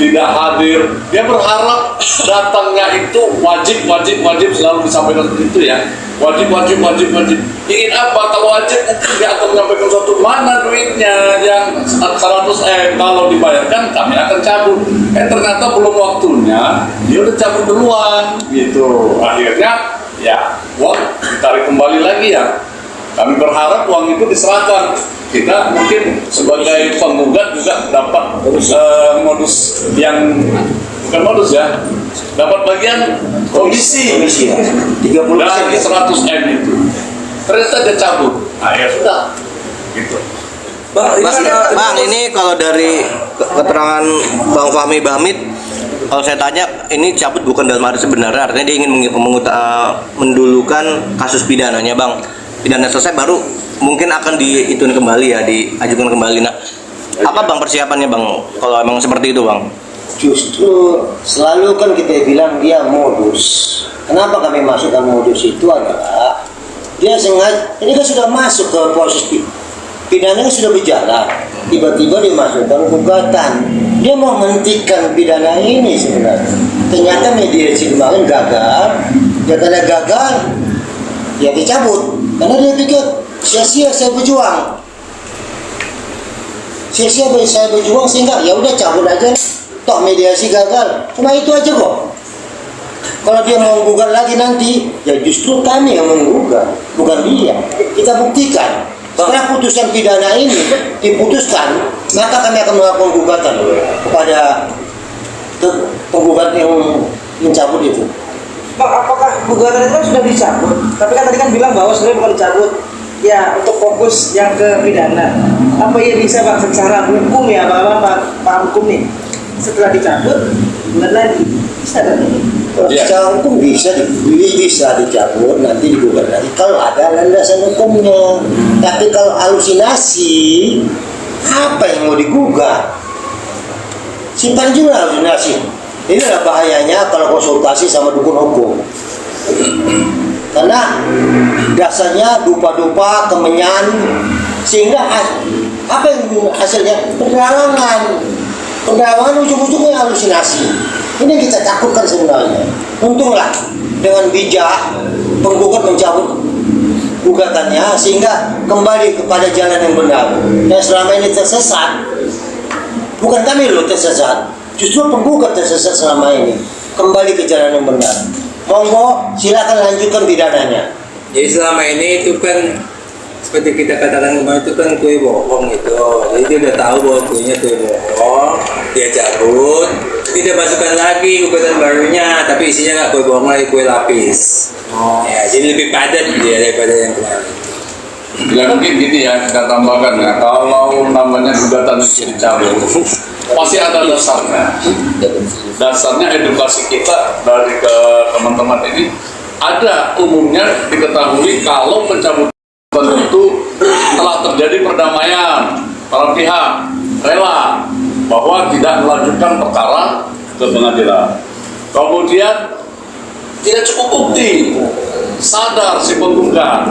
tidak hadir. Dia berharap datangnya itu wajib selalu disampaikan itu ya. Wajib. Ingin apa? Kalau wajib mungkin dia akan menyampaikan suatu mana duitnya yang 100 kalau dibayarkan kami akan cabut. Ternyata belum waktunya, dia udah cabut duluan gitu. Akhirnya ya uang ditarik kembali lagi ya. Kami berharap uang itu diserahkan. Kita mungkin sebagai penggugat juga dapat modus yang bukan modus ya, dapat bagian komisi ya 30% dari 100 M itu. Ternyata dia cabut. Nah ya sudah gitu. Bang, ini kalau dari keterangan Bang Fahmi Bahmid, kalau saya tanya, ini cabut bukan dalam arti sebenarnya, artinya dia ingin mendulukan kasus pidananya, Bang. Pidana selesai baru mungkin akan dihitung kembali ya, diajukan kembali. Nah, apa Bang persiapannya Bang kalau emang seperti itu Bang? Justru selalu kan kita bilang dia modus. Kenapa kami masukkan modus itu adalah dia sengaja, ini kan sudah masuk ke proses pidananya sudah berjalan, tiba-tiba dimasukkan gugatan. Dia mau menghentikan pidana ini sebenarnya. Ternyata mediasi kemarin gagal. Ya karena gagal, ya dicabut. Karena dia pikir sia-sia saya berjuang. Sia-sia saya berjuang sehingga ya udah cabut aja. Toh mediasi gagal. Cuma itu aja kok. Kalau dia mau menggugat lagi nanti, ya justru kami yang menggugat, bukan dia. Kita buktikan. Setelah putusan pidana ini diputuskan, maka kami akan melakukan gugatan kepada penggugat yang mencabut itu. Bang, apakah gugatan itu kan sudah dicabut? Tapi kan tadi kan bilang bahwa sebenarnya bukan dicabut, ya untuk fokus yang ke pidana. Apa ya bisa Bang secara hukum ya, Pak hukum nih? Setelah dicabut, bulan lagi bisa kan? Secara hukum bisa dicabut, nanti digugat lagi kalau ada landasan hukumnya. Tapi kalau halusinasi, apa yang mau digugat? Simpan juga halusinasi. Inilah bahayanya kalau konsultasi sama dukun hukum. Karena dasarnya dupa-dupa, kemenyan, sehingga apa yang hasilnya? Peralangan ujung-ujungnya halusinasi. Ini yang kita takutkan sebenarnya. Untunglah dengan bijak penggugat mencabut gugatannya sehingga kembali kepada jalan yang benar. Dan selama ini tersesat, bukan kami loh tersesat, justru penggugat tersesat selama ini. Kembali ke jalan yang benar. Monggo silakan lanjutkan pidananya. Jadi selama ini itu kan seperti kita katakan kemarin itu kan kue bohong itu. Jadi dia udah tahu bahwa kuenya kue bohong, dia cabut, tidak masukkan lagi gugatan barunya, tapi isinya nggak kue bohong lagi, kue lapis. Ya, jadi lebih padat dia daripada yang kemarin. Ya mungkin gini ya, kita tambahkan ya, kalau namanya gugatan itu dicabut, pasti ada dasarnya. Dasarnya edukasi kita dari ke teman-teman ini, ada umumnya diketahui kalau pencabutan itu telah terjadi perdamaian, para pihak rela bahwa tidak melanjutkan perkara ke pengadilan. Kemudian tidak cukup bukti, sadar si penggugat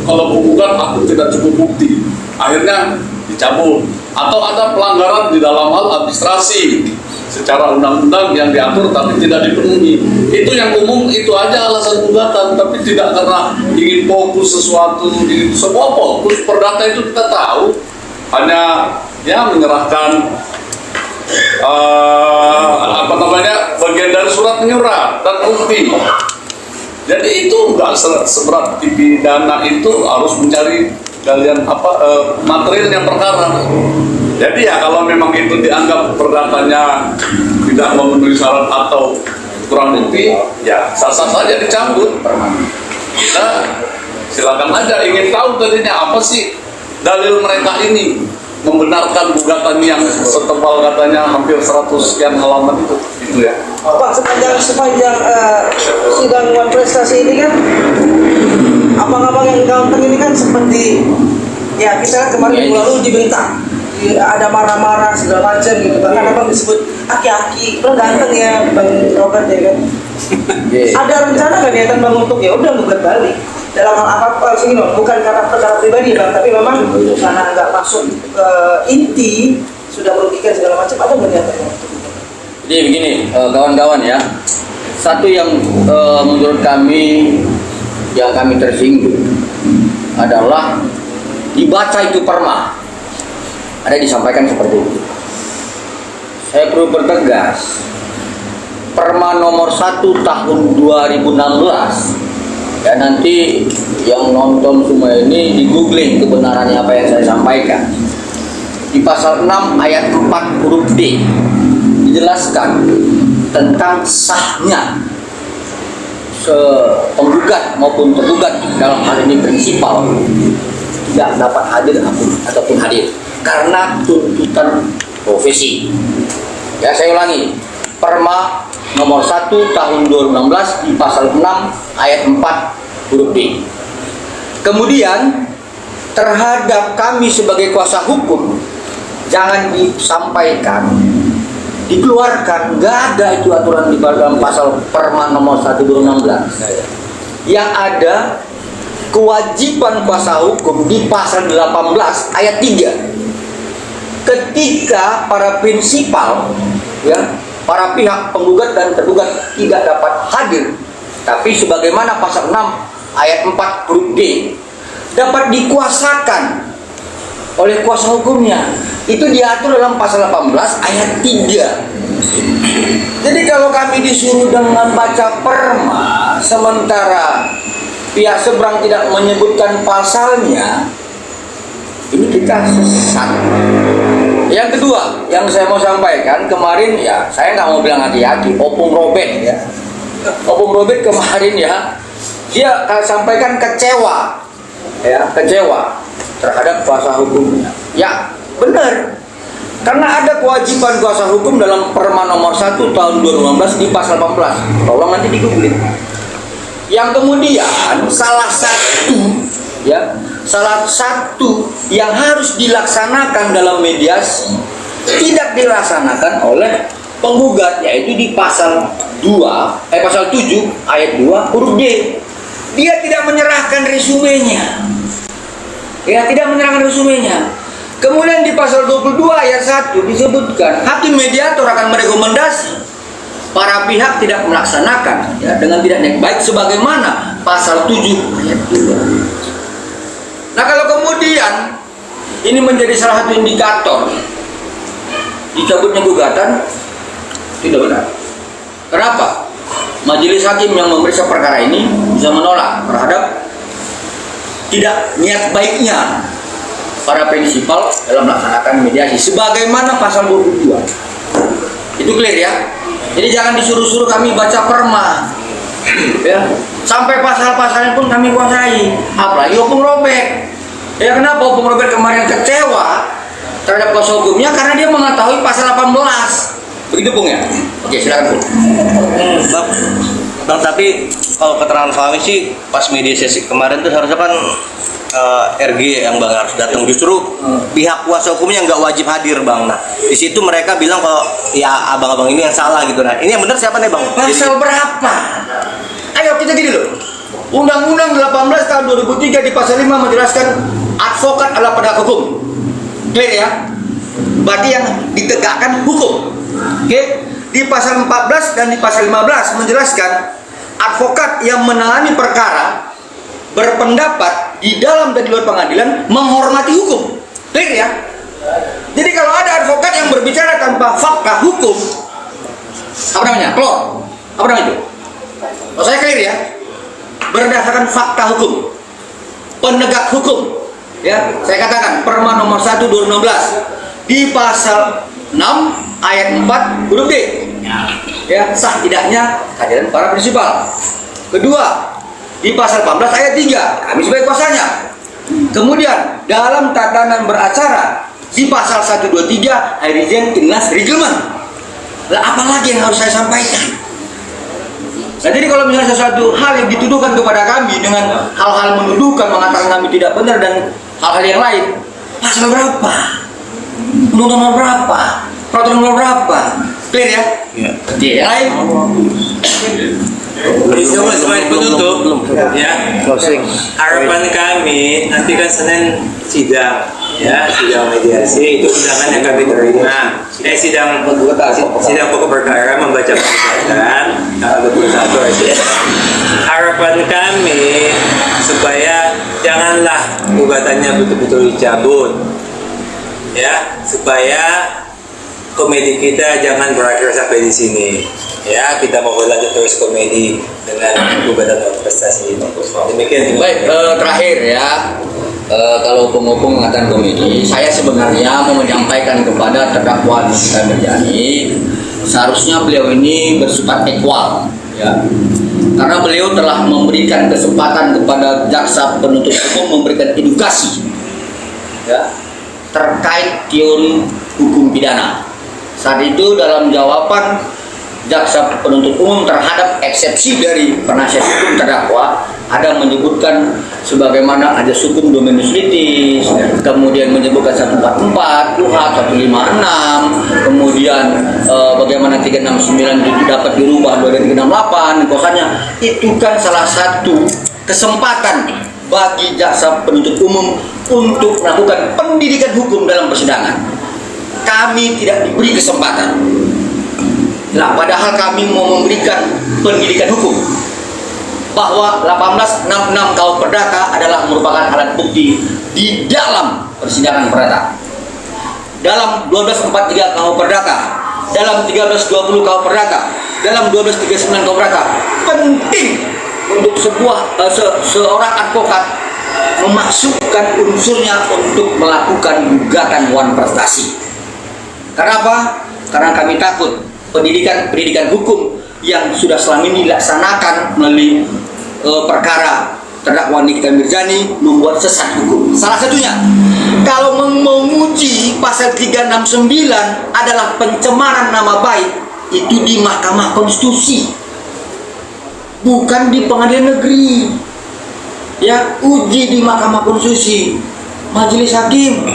kalau penggugat aku tidak cukup bukti, akhirnya dicabut. Atau ada pelanggaran di dalam hal administrasi secara undang-undang yang diatur tapi tidak dipenuhi, itu yang umum, itu aja alasan gugatan, tapi tidak karena ingin fokus sesuatu. Semua fokus perdata itu kita tahu, hanya ya menyerahkan bagian dari surat menyurat dan bukti. Jadi itu enggak seberat di pidana, itu harus mencari kalian materialnya perkara. Jadi ya kalau memang itu dianggap perdatanya tidak memenuhi syarat atau kurang bukti, ya sah-sah saja dicabut. Kita silakan aja, ingin tahu tadinya apa sih dalil mereka ini membenarkan gugatan yang setebal katanya hampir 100 sekian halaman itu ya. Pak, sepanjang sidang wan prestasi ini kan abang-abang yang ganteng ini kan seperti ya kita kan kemarin minggu lalu dibentak, ada marah-marah segala macam gitu, bahkan abang disebut aki-aki, belum ganteng ya Bang Robert ya kan. Ada rencana kan ya Bang untuk ya udah gugat balik dalam hal apa sih, bukan karena perkara pribadi Bang, tapi memang karena nggak masuk ke inti sudah merugikan segala macam, ada nggak niatan? Jadi begini, kawan-kawan ya. Satu yang menurut kami yang kami tersinggung adalah dibaca itu perma. Ada disampaikan seperti itu. Saya perlu bertegas. Perma nomor 1 tahun 2016. Ya nanti yang nonton semua ini di googling kebenarannya apa yang saya sampaikan. Di pasal 6 ayat 4 huruf D dijelaskan tentang sahnya penggugat maupun tergugat dalam hal ini prinsipal tidak dapat hadir ataupun hadir karena tuntutan profesi. Ya saya ulangi, Perma nomor 1 tahun 2016 di pasal 6 ayat 4 huruf D. Kemudian terhadap kami sebagai kuasa hukum jangan disampaikan, dikeluarkan, nggak ada itu aturan di dalam pasal Perma nomor 1 2016. Yang ada kewajiban kuasa hukum di pasal 18 ayat 3. Ketika para prinsipal ya para pihak penggugat dan tergugat tidak dapat hadir, tapi sebagaimana pasal 6 ayat 4 huruf D dapat dikuasakan oleh kuasa hukumnya. Itu diatur dalam pasal 18 ayat 3. Jadi kalau kami disuruh dengan baca perma sementara pihak seberang tidak menyebutkan pasalnya, ini kita sesat. Yang kedua yang saya mau sampaikan kemarin ya, saya nggak mau bilang hati-hati, Opung Robert ya. Opung Robert kemarin ya, dia sampaikan kecewa terhadap kuasa hukumnya. Ya benar, karena ada kewajiban kuasa hukum dalam Perma nomor 1 tahun 2015 di pasal 18. Tolong nanti di-googling. Yang kemudian salah satu yang harus dilaksanakan dalam mediasi tidak dilaksanakan oleh penggugat, yaitu di pasal 7 ayat 2 huruf D. Dia tidak menyerahkan resumenya. Kemudian di pasal 22 ayat 1 disebutkan hakim mediator akan merekomendasi para pihak tidak melaksanakan ya, dengan tidak baik sebagaimana pasal 7 ayat 2. Nah kalau kemudian ini menjadi salah satu indikator dicabutnya gugatan, tidak benar. Kenapa? Majelis hakim yang memeriksa perkara ini bisa menolak terhadap tidak niat baiknya para prinsipal dalam melaksanakan mediasi sebagaimana pasal 22. Itu clear ya. Jadi jangan disuruh-suruh kami baca perma ya. Sampai pasal-pasalnya pun kami kuasai, apalagi Opung Robert. Ya kenapa Opung Robert kemarin kecewa terhadap kuasa hukumnya? Karena dia mengetahui pasal 18. Begitu Bung ya? Oke silakan Bung. Bang, tapi kalau keterangan kami sih pas media sesi kemarin tuh harusnya kan RG yang Bang harus datang, justru pihak kuasa hukumnya nggak wajib hadir Bang. Nah di situ mereka bilang kalau ya abang-abang ini yang salah gitu. Nah ini yang benar siapa nih Bang? Pasal berapa? Ayo kita gini loh. Undang-Undang 18 tahun 2003 di pasal 5 menjelaskan advokat adalah penegak hukum. Clear ya? Berarti yang ditegakkan hukum. Oke? Di pasal 14 dan di pasal 15 menjelaskan advokat yang menangani perkara berpendapat di dalam dan di luar pengadilan menghormati hukum. Clear ya? Jadi kalau ada advokat yang berbicara tanpa fakta hukum, apa namanya? Klor. Apa namanya itu? Oh, saya clear ya. Berdasarkan fakta hukum, penegak hukum. Ya, saya katakan Perma nomor 1 2016 di pasal 6 ayat 4 huruf D. Ya, sah tidaknya kehadiran para prinsipal. Kedua, di pasal 18 ayat 3, kami sebagai kuasanya. Kemudian dalam tatanan beracara di pasal 123 Hirizen Timnas Reglement. Lah apalagi yang harus saya sampaikan? Nah jadi kalau misalnya sesuatu hal yang dituduhkan kepada kami dengan hal-hal menuduhkan, mengatakan kami tidak benar dan hal-hal yang lain, pasal berapa? Undang-undang berapa? Peraturan nomor berapa? Clear ya? Iya. Yang lain? Sebagai penutup, ya. Harapan kami nanti kan Senin sidang, ya, sidang mediasi itu undangan yang kami terima. sidang pokok perkara membaca gugatan tanggal 21 itu. Harapan kami supaya janganlah gugatannya betul-betul dicabut, ya, supaya komedi kita jangan berakhir sampai di sini. Ya, kita mau lanjut terus komedi dengan gugatan prestasi ini. Demikian. Baik, terakhir ya. Kalau hukum mengatakan komedi, saya sebenarnya mau menyampaikan kepada terdakwa Nikita Mirzani, seharusnya beliau ini bersifat equal, ya, karena beliau telah memberikan kesempatan kepada jaksa penuntut umum memberikan edukasi, ya, terkait teori hukum pidana. Saat itu dalam jawaban jaksa penuntut umum terhadap eksepsi dari penasihat hukum terdakwa ada menyebutkan sebagaimana ada hukum dominus litis, kemudian menyebutkan 144, KUHP 156, kemudian bagaimana 369 itu dapat dirubah 2368, kosannya itu kan salah satu kesempatan bagi jaksa penuntut umum untuk melakukan pendidikan hukum dalam persidangan. Kami tidak diberi kesempatan. Nah, padahal kami mau memberikan pendidikan hukum bahwa 1866 KUHP Perdata adalah merupakan alat bukti di dalam persidangan perdata. Dalam 1243 KUHP Perdata, dalam 1320 KUHP Perdata, dalam 1239 KUHP Perdata, penting untuk seorang advokat memasukkan unsurnya untuk melakukan gugatan wan prestasi. Karena apa? Karena kami takut pendidikan hukum yang sudah selama ini dilaksanakan melalui perkara terdakwa Nikita Mirzani membuat sesat hukum. Salah satunya, kalau menguji pasal 369 adalah pencemaran nama baik, itu di Mahkamah Konstitusi, bukan di pengadilan negeri. Ya, uji di Mahkamah Konstitusi. Majelis Hakim,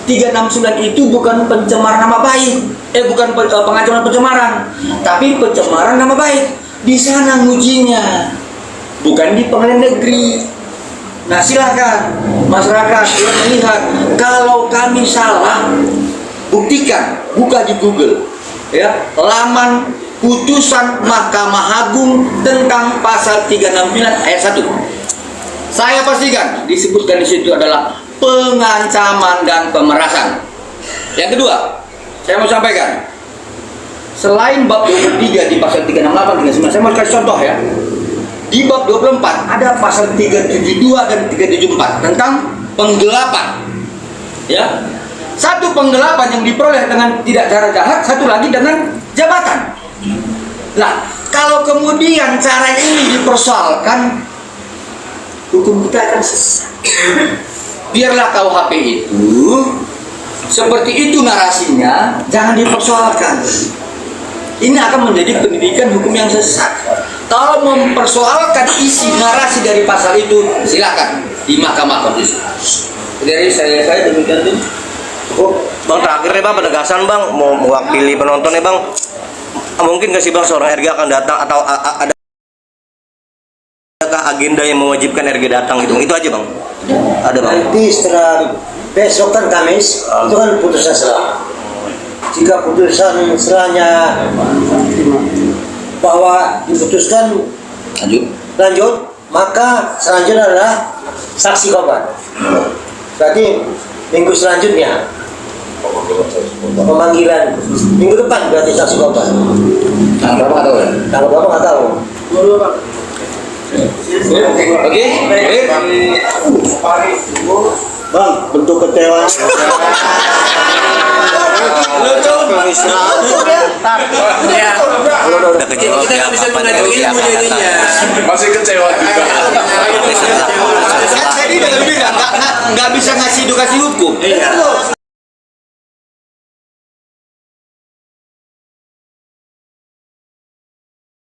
369 itu bukan pencemaran nama baik, bukan pengancaman pencemaran, tapi pencemaran nama baik. Di sana ngujinya, bukan di pengadilan negeri. Nah, silakan masyarakat yang melihat kalau kami salah, buktikan, buka di Google, ya, laman putusan Mahkamah Agung tentang pasal 369 ayat 1. Saya pastikan disebutkan di situ adalah pengancaman dan pemerasan. Yang kedua, saya mau sampaikan, selain bab 23 di pasal 368, 369, saya mau kasih contoh ya. Di bab 24 ada pasal 372 dan 374 tentang penggelapan. Ya. Satu penggelapan yang diperoleh dengan tidak cara jahat, satu lagi dengan jabatan. Nah, kalau kemudian cara ini dipersoalkan, hukum kita akan sesat. Biarlah KUHP itu seperti itu narasinya, jangan dipersoalkan. Ini akan menjadi pendidikan hukum yang sesat. Kalau mempersoalkan isi narasi dari pasal itu, silakan di Mahkamah Konstitusi. Dari saya demikian tuh. Bang, terakhir nih Bang, penegasan Bang, mau mewakili penonton nih Bang. Mungkin gak sih Bang seorang RG akan datang atau adakah agenda yang mewajibkan RG datang gitu? Itu aja Bang. Ada Bang. Nanti setelah besok kan Kamis, itu kan putusan serah. Jika putusan serahnya bahwa diputuskan lanjut, maka selanjutnya adalah saksi korban. Berarti minggu selanjutnya pemanggilan, minggu depan berarti saksi korban. Tanggal berapa nggak tahu ya? Tanggal berapa nggak tahu. Oke, baik. Bang, bentuk kecewa. Udah kecewa Kita nggak bisa apa mengajak ilmu jadinya. Masih kecewa juga. Saya tadi udah bilang nggak bisa ngasih edukasi hukum.